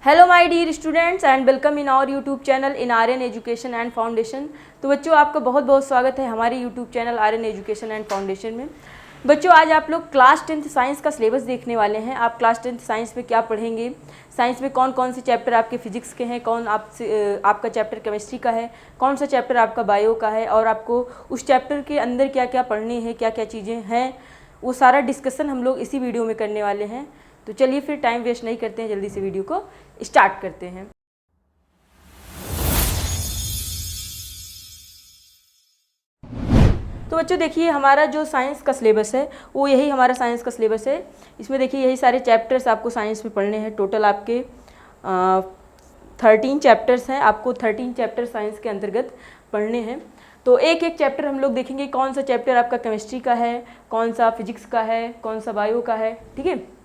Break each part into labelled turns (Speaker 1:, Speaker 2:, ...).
Speaker 1: Hello my dear students and welcome in our YouTube channel in Aryan education and foundation. तो बच्चों, आपका बहुत बहुत स्वागत है हमारे YouTube channel Aryan education and foundation में। बच्चों, आज आप लोग क्लास 10th साइंस का सिलेबस देखने वाले हैं। आप क्लास 10th साइंस में क्या पढ़ेंगे, साइंस में कौन कौन से चैप्टर आपके फिजिक्स के हैं, कौन आपका चैप्टर केमिस्ट्री का है, कौन सा चैप्टर आपका बायो का है, और आपको उस चैप्टर के अंदर क्या क्या पढ़नी है, क्या क्या चीज़ें हैं, वो सारा डिस्कशन हम लोग इसी वीडियो में करने वाले हैं। तो चलिए फिर टाइम वेस्ट नहीं करते हैं, जल्दी से वीडियो को स्टार्ट करते हैं। तो बच्चों देखिए, हमारा जो साइंस का सिलेबस है वो यही हमारा साइंस का सिलेबस है। इसमें देखिए यही सारे चैप्टर्स आपको साइंस में पढ़ने हैं। टोटल आपके 13 चैप्टर्स हैं, आपको 13 चैप्टर साइंस के अंतर्गत पढ़ने हैं। तो एक एक चैप्टर हम लोग देखेंगे, कौन सा चैप्टर आपका केमिस्ट्री का है, कौन सा फिजिक्स का है, कौन सा बायो का है, ठीक है।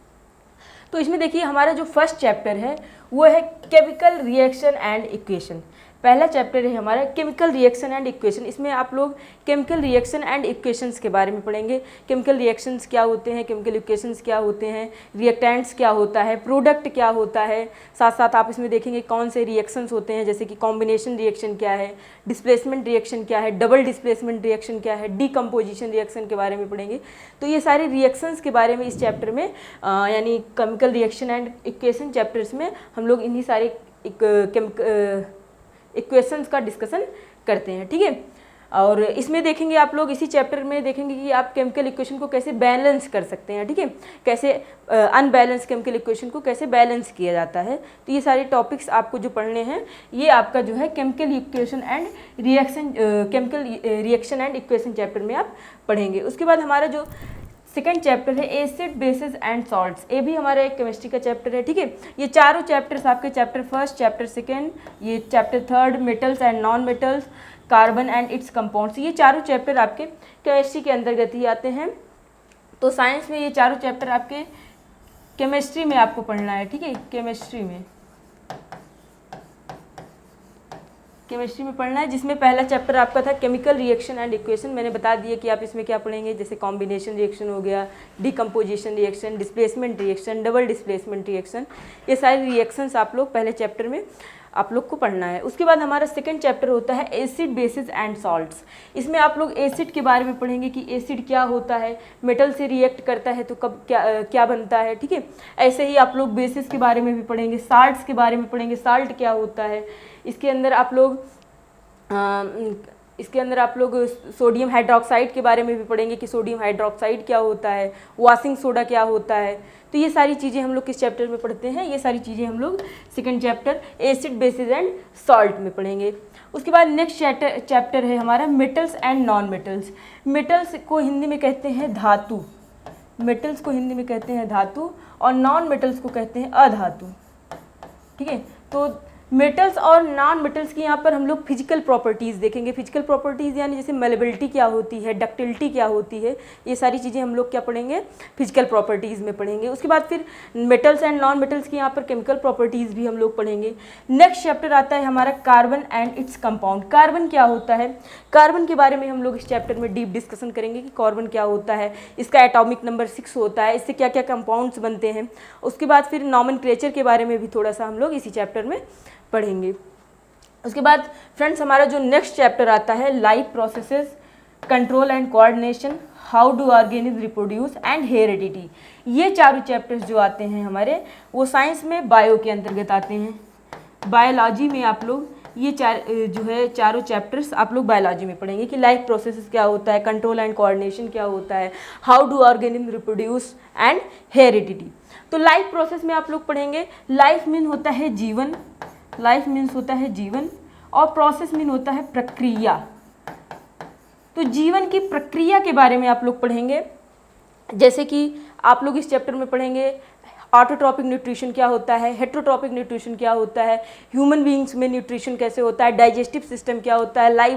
Speaker 1: तो इसमें देखिए हमारा जो फर्स्ट चैप्टर है वो है केमिकल रिएक्शन एंड इक्वेशन। पहला चैप्टर है हमारा केमिकल रिएक्शन एंड इक्वेशन। इसमें आप लोग केमिकल रिएक्शन एंड इक्वेशंस के बारे में पढ़ेंगे। केमिकल रिएक्शंस क्या होते हैं, केमिकल इक्वेशंस क्या होते हैं, रिएक्टेंट्स क्या होता है, प्रोडक्ट क्या होता है। साथ साथ आप इसमें देखेंगे कौन से रिएक्शंस होते हैं, जैसे कि कॉम्बिनेशन रिएक्शन क्या है, डिस्प्लेसमेंट रिएक्शन क्या है, डबल डिस्प्लेसमेंट रिएक्शन क्या है, डीकम्पोजिशन रिएक्शन के बारे में पढ़ेंगे। तो ये सारे रिएक्शंस के बारे में इस चैप्टर में यानी chemical reaction and equation chapters में हम लोग इन्हीं सारे इक्वेशंस का डिस्कशन करते हैं, ठीक है। और इसमें देखेंगे आप लोग, इसी चैप्टर में देखेंगे कि आप केमिकल इक्वेशन को कैसे बैलेंस कर सकते हैं, ठीक है। कैसे अनबैलेंस केमिकल इक्वेशन को कैसे बैलेंस किया जाता है। तो ये सारे टॉपिक्स आपको जो पढ़ने हैं, ये आपका जो है chemical equation and reaction and equation chapter में आप पढ़ेंगे। उसके बाद हमारा जो सेकेंड चैप्टर है एसिड बेसिस एंड सॉल्ट्स। ये भी हमारा एक केमिस्ट्री का चैप्टर है, ठीक है। ये चारों चैप्टर्स आपके चैप्टर फर्स्ट, चैप्टर सेकेंड, ये chapter third metals and non metals, carbon and it's compounds, ये चारों चैप्टर आपके केमिस्ट्री के अंतर्गत ही आते हैं। तो साइंस में ये चारों चैप्टर आपके केमिस्ट्री में आपको पढ़ना है, ठीक है। केमिस्ट्री में पढ़ना है, जिसमें पहला चैप्टर आपका था केमिकल रिएक्शन एंड इक्वेशन। मैंने बता दिया कि आप इसमें क्या पढ़ेंगे, जैसे कॉम्बिनेशन रिएक्शन हो गया, decomposition reaction, displacement reaction, double displacement reaction, ये सारे रिएक्शंस आप लोग पहले चैप्टर में आप लोग को पढ़ना है। उसके बाद हमारा सेकंड चैप्टर होता है एसिड बेसिस एंड सॉल्ट्स। इसमें आप लोग एसिड के बारे में पढ़ेंगे कि एसिड क्या होता है, मेटल से रिएक्ट करता है तो कब क्या बनता है, ठीक है। ऐसे ही आप लोग बेसिस के बारे में भी पढ़ेंगे, साल्ट्स के बारे में पढ़ेंगे, साल्ट क्या होता है। इसके अंदर आप लोग सोडियम हाइड्रोक्साइड के बारे में भी पढ़ेंगे कि सोडियम हाइड्रोक्साइड क्या होता है, वॉशिंग सोडा क्या होता है। तो ये सारी चीज़ें हम लोग किस चैप्टर में पढ़ते हैं, ये सारी चीज़ें हम लोग second chapter acid basis and salt में पढ़ेंगे। उसके बाद नेक्स्ट चैप्टर है हमारा metals and non metals. Metals को हिंदी में कहते हैं धातु, मेटल्स को हिंदी में कहते हैं धातु, और नॉन मेटल्स को कहते हैं अधातु, ठीक है। तो मेटल्स और नॉन मेटल्स की यहाँ पर हम लोग फिजिकल प्रॉपर्टीज़ देखेंगे। फिजिकल प्रॉपर्टीज़ यानी जैसे मेलेबिलिटी क्या होती है, डक्टिलिटी क्या होती है, ये सारी चीज़ें हम लोग क्या पढ़ेंगे, फिजिकल प्रॉपर्टीज़ में पढ़ेंगे। उसके बाद फिर मेटल्स एंड नॉन मेटल्स की यहाँ पर केमिकल प्रॉपर्टीज़ भी हम लोग पढ़ेंगे। नेक्स्ट चैप्टर आता है हमारा carbon and its compound. Carbon क्या होता है, कार्बन के बारे में हम लोग इस चैप्टर में डीप डिस्कशन करेंगे कि कार्बन क्या होता है, इसका एटॉमिक नंबर 6 होता है, इससे क्या क्या कंपाउंड्स बनते हैं। उसके बाद फिर नॉमेनक्लेचर के बारे में भी थोड़ा सा हम लोग इसी चैप्टर में पढ़ेंगे। उसके बाद फ्रेंड्स हमारा जो नेक्स्ट चैप्टर आता है life processes, control and coordination, how do organism reproduce and heredity. ये चारों चैप्टर्स जो आते हैं हमारे, वो साइंस में बायो के अंतर्गत आते हैं। बायोलॉजी में आप लोग ये चारों चैप्टर्स आप लोग बायोलॉजी में पढ़ेंगे कि लाइफ प्रोसेसेस क्या होता है, कंट्रोल एंड कोऑर्डिनेशन क्या होता है, how do organism reproduce and heredity. तो लाइफ प्रोसेस में आप लोग पढ़ेंगे, लाइफ मीन होता है जीवन, लाइफ मीन्स होता है जीवन, और प्रोसेस मीन होता है प्रक्रिया। तो जीवन की प्रक्रिया के बारे में आप लोग पढ़ेंगे, जैसे कि आप लोग इस चैप्टर में पढ़ेंगे ऑटोट्रॉपिक न्यूट्रिशन क्या होता है, हेट्रोट्रॉपिक न्यूट्रिशन क्या होता है, ह्यूमन बीइंग्स में न्यूट्रिशन कैसे होता है, डाइजेस्टिव सिस्टम क्या होता है,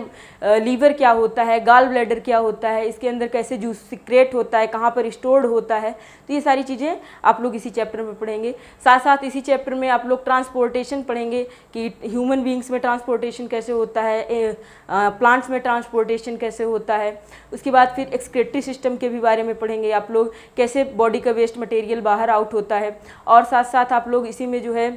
Speaker 1: लीवर क्या होता है, गाल ब्लैडर क्या होता है, इसके अंदर कैसे जूस सिक्रेट होता है, कहाँ पर स्टोर्ड होता है। तो ये सारी चीज़ें आप लोग इसी चैप्टर में पढ़ेंगे। साथ साथ इसी चैप्टर में आप लोग ट्रांसपोर्टेशन पढ़ेंगे कि ह्यूमन बीइंग्स में ट्रांसपोर्टेशन कैसे होता है, प्लांट्स में ट्रांसपोर्टेशन कैसे होता है। उसके बाद फिर एक्सक्रीटरी सिस्टम के भी बारे में पढ़ेंगे आप लोग, कैसे बॉडी का वेस्ट मटेरियल बाहर आउट होता है। और साथ साथ आप लोग इसी में जो है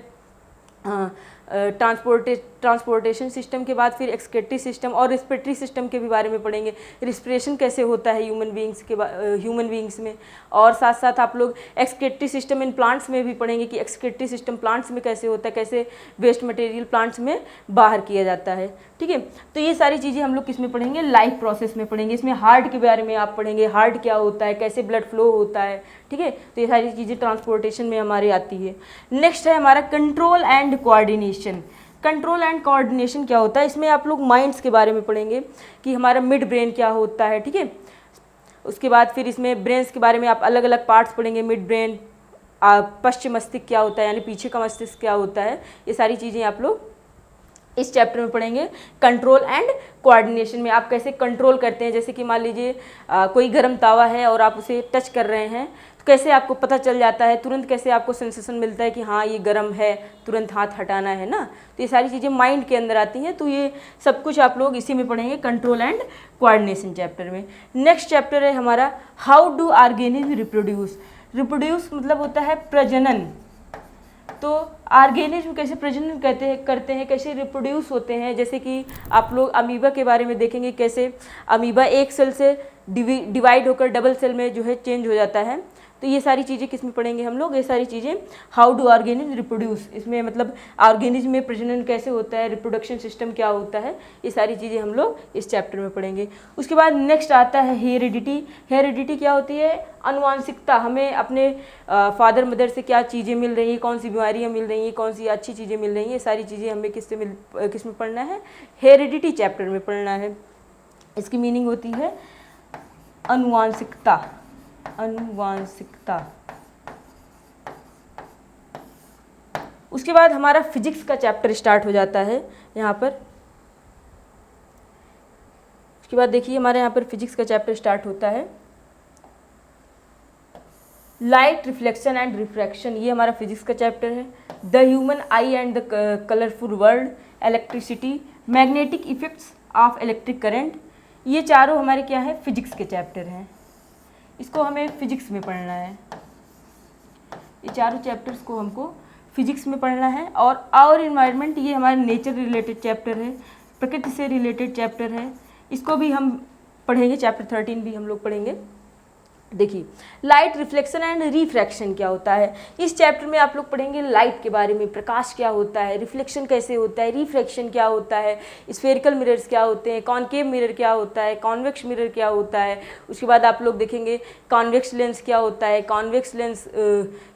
Speaker 1: ट्रांसपोर्टेशन सिस्टम के बाद फिर एक्सक्रीटरी सिस्टम और रिस्पिरेटरी सिस्टम के भी बारे में पढ़ेंगे। रिस्पिरेशन कैसे होता है ह्यूमन बींग्स में, और साथ साथ आप लोग एक्सक्रीटरी सिस्टम इन प्लांट्स में भी पढ़ेंगे कि एक्सक्रीटरी सिस्टम प्लांट्स में कैसे होता है, कैसे वेस्ट मटेरियल प्लांट्स में बाहर किया जाता है। ठीक है, तो ये सारी चीज़ें हम लोग किस में पढ़ेंगे, लाइफ प्रोसेस में पढ़ेंगे। इसमें हार्ट के बारे में आप पढ़ेंगे, हार्ट क्या होता है, कैसे ब्लड फ्लो होता है। ठीक है, तो ये सारी चीज़ें ट्रांसपोर्टेशन में हमारे आती है। नेक्स्ट है हमारा control and coordination. Control and coordination क्या होता है, इसमें आप लोग माइंड्स के बारे में पढ़ेंगे कि हमारा मिड ब्रेन क्या होता है। ठीक है, उसके बाद फिर इसमें ब्रेन्स के बारे में आप अलग अलग पार्ट्स पढ़ेंगे। मिड ब्रेन, पश्चिम मस्तिष्क क्या होता है, यानी पीछे का मस्तिष्क क्या होता है, ये सारी चीज़ें आप लोग इस चैप्टर में पढ़ेंगे। कंट्रोल एंड कोऑर्डिनेशन में आप कैसे कंट्रोल करते हैं, जैसे कि मान लीजिए कोई गर्म तावा है और आप उसे टच कर रहे हैं, तो कैसे आपको पता चल जाता है, तुरंत कैसे आपको सेंसेशन मिलता है कि हाँ ये गर्म है, तुरंत हाथ हटाना है ना। तो ये सारी चीज़ें माइंड के अंदर आती हैं। तो ये सब कुछ आप लोग इसी में पढ़ेंगे, कंट्रोल एंड कोऑर्डिनेशन चैप्टर में। नेक्स्ट चैप्टर है हमारा how do organism reproduce. Reproduce मतलब होता है प्रजनन। तो ऑर्गेनिज्म कैसे प्रजनन करते हैं, कैसे रिप्रोड्यूस होते हैं। जैसे कि आप लोग अमीबा के बारे में देखेंगे, कैसे अमीबा एक सेल से डिवाइड होकर डबल सेल में जो है चेंज हो जाता है। तो ये सारी चीज़ें किस में पढ़ेंगे हम लोग, ये सारी चीज़ें हाउ डू ऑर्गेनिज्म रिप्रोड्यूस, इसमें मतलब ऑर्गेनिज्म में प्रजनन कैसे होता है, रिप्रोडक्शन सिस्टम क्या होता है, ये सारी चीज़ें हम लोग इस चैप्टर में पढ़ेंगे। उसके बाद नेक्स्ट आता है हेरिडिटी। हेरिडिटी क्या होती है, अनुवांशिकता। हमें अपने फादर मदर से क्या चीज़ें मिल रही हैं, कौन सी बीमारियाँ मिल रही हैं, कौन सी अच्छी चीज़ें मिल रही हैं, ये सारी चीज़ें हमें किस में पढ़ना है, हेरिडिटी चैप्टर में पढ़ना है। इसकी मीनिंग होती है अनुवांशिकता। अनुवांशिकता। उसके बाद हमारा फिजिक्स का चैप्टर स्टार्ट हो जाता है यहाँ पर। उसके बाद देखिए हमारे यहाँ पर फिजिक्स का चैप्टर स्टार्ट होता है, लाइट रिफ्लेक्शन एंड रिफ्रैक्शन। ये हमारा फिजिक्स का चैप्टर है। The human I and the colourful world, electricity, magnetic effects of electric current. ये चारों हमारे क्या है, फिजिक्स के चैप्टर हैं। इसको हमें फिजिक्स में पढ़ना है। ये चारों चैप्टर्स को हमको फिजिक्स में पढ़ना है। और इन्वायरमेंट, ये हमारे नेचर रिलेटेड चैप्टर है, प्रकृति से रिलेटेड चैप्टर है। इसको भी हम पढ़ेंगे, चैप्टर 13 भी हम लोग पढ़ेंगे। देखिए लाइट रिफ्लेक्शन एंड रिफ्रैक्शन क्या होता है, इस चैप्टर में आप लोग पढ़ेंगे लाइट के बारे में, प्रकाश क्या होता है, रिफ्लेक्शन कैसे होता है, रिफ्रैक्शन क्या होता है, स्फेरिकल मिरर्स क्या होते हैं, कॉनकेव मिरर क्या होता है, कॉन्वेक्स मिरर क्या होता है। उसके बाद आप लोग देखेंगे कॉन्वेक्स लेंस क्या होता है, कॉन्वेक्स लेंस,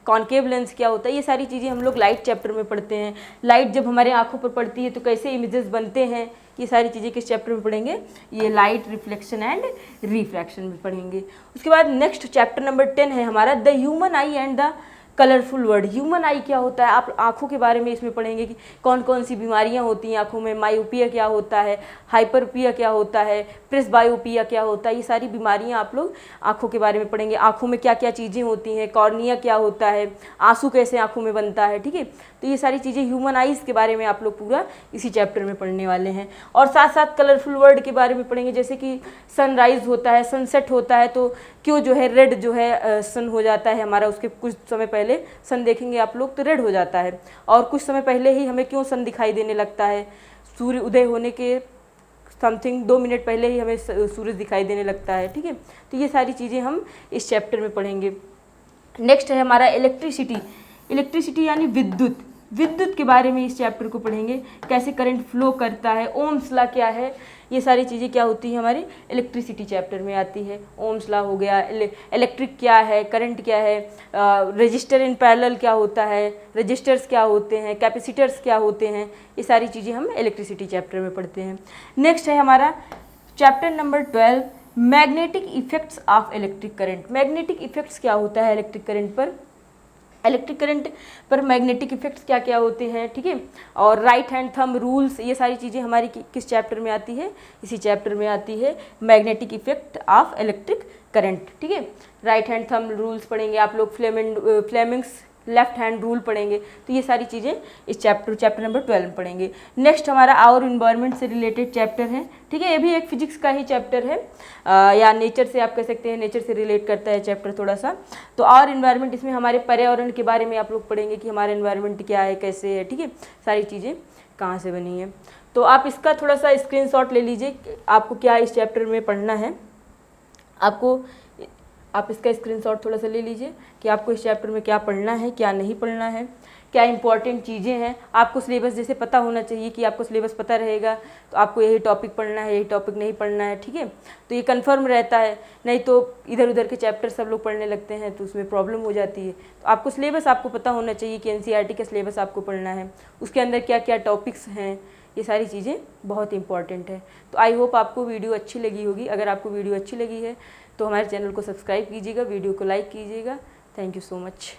Speaker 1: कॉनकेव लेंस क्या होता है। ये सारी चीज़ें हम लोग लाइट चैप्टर में पढ़ते हैं। लाइट जब हमारे आँखों पर पड़ती है तो कैसे इमेजेस बनते हैं, ये सारी चीज़ें किस चैप्टर में पढ़ेंगे, ये लाइट रिफ्लेक्शन एंड रिफ्रैक्शन में पढ़ेंगे। उसके बाद नेक्स्ट चैप्टर नंबर 10 है हमारा the human I and the colourful world. Human आई क्या होता है, आप आँखों के बारे में इसमें पढ़ेंगे कि कौन कौन सी बीमारियां होती हैं आँखों में, मायोपिया क्या होता है, हाइपरपिया क्या होता है, प्रेसबायोपिया क्या होता है। ये सारी बीमारियां आप लोग आँखों के बारे में पढ़ेंगे। आँखों में क्या क्या चीज़ें होती हैं, कॉर्निया क्या होता है, आंसू कैसे आँखों में बनता है। ठीक है, तो ये सारी चीज़ें ह्यूमन आइज़ के बारे में आप लोग पूरा इसी चैप्टर में पढ़ने वाले हैं। और साथ साथ कलरफुल वर्ल्ड के बारे में पढ़ेंगे, जैसे कि सनराइज़ होता है, सनसेट होता है, तो क्यों जो है रेड जो है सन हो जाता है हमारा, उसके कुछ समय पहले सन देखेंगे आप लोग तो रेड हो जाता है। और कुछ समय पहले ही हमें क्यों सन दिखाई देने लगता है, सूर्य उदय होने के समथिंग 2 मिनट पहले ही हमें सूरज दिखाई देने लगता है। ठीक है, तो ये सारी चीज़ें हम इस चैप्टर में पढ़ेंगे। नेक्स्ट है हमारा इलेक्ट्रिसिटी। इलेक्ट्रिसिटी यानी विद्युत। विद्युत के बारे में इस चैप्टर को पढ़ेंगे, कैसे करंट फ्लो करता है, ओम्स लॉ क्या है, ये सारी चीज़ें क्या होती हैं हमारी इलेक्ट्रिसिटी चैप्टर में आती है। ओम्स लॉ हो गया, इलेक्ट्रिक क्या है, करंट क्या है, रजिस्टर इन पैरेलल क्या होता है, रजिस्टर्स क्या होते हैं, कैपेसिटर्स क्या होते हैं, ये सारी चीज़ें हम इलेक्ट्रिसिटी चैप्टर में पढ़ते हैं। नेक्स्ट है हमारा chapter number 12 magnetic effects of electric current. Magnetic effects क्या होता है इलेक्ट्रिक करंट पर, इलेक्ट्रिक करंट पर मैग्नेटिक इफेक्ट्स क्या क्या होते हैं। ठीक है, और राइट हैंड थंब रूल्स, ये सारी चीज़ें हमारी किस चैप्टर में आती है, इसी चैप्टर में आती है, magnetic effect of electric current. ठीक है, राइट हैंड थंब रूल्स पढ़ेंगे आप लोग, फ्लेमिंग्स लेफ्ट हैंड रूल पढ़ेंगे। तो ये सारी चीज़ें इस चैप्टर नंबर 12 में पढ़ेंगे। नेक्स्ट हमारा आवर इन्वायरमेंट से रिलेटेड चैप्टर है, ठीक है। ये भी एक फिजिक्स का ही चैप्टर है, या नेचर से आप कह सकते हैं, नेचर से रिलेट करता है चैप्टर थोड़ा सा। तो आवर इन्वायरमेंट, इसमें हमारे पर्यावरण के बारे में आप लोग पढ़ेंगे कि हमारा इन्वायरमेंट क्या है, कैसे है, ठीक है, सारी चीज़ें कहाँ से बनी है। तो आप इसका थोड़ा सा स्क्रीनशॉट ले लीजिए, आपको क्या इस चैप्टर में पढ़ना है। आप इसका स्क्रीनशॉट थोड़ा सा ले लीजिए कि आपको इस चैप्टर में क्या पढ़ना है, क्या नहीं पढ़ना है, क्या इंपॉर्टेंट चीज़ें हैं। आपको सिलेबस जैसे पता होना चाहिए कि आपको सिलेबस पता रहेगा तो आपको यही टॉपिक पढ़ना है, यही टॉपिक नहीं पढ़ना है, ठीक है। तो ये कंफर्म रहता है, नहीं तो इधर उधर के चैप्टर सब लोग पढ़ने लगते हैं तो उसमें प्रॉब्लम हो जाती है। तो आपको सिलेबस आपको पता होना चाहिए कि NCERT का सिलेबस आपको पढ़ना है, उसके अंदर क्या क्या टॉपिक्स हैं, ये सारी चीज़ें बहुत इंपॉर्टेंट है। तो आई होप आपको वीडियो अच्छी लगी होगी। अगर आपको वीडियो अच्छी लगी है तो हमारे चैनल को सब्सक्राइब कीजिएगा, वीडियो को लाइक कीजिएगा। Thank you so much.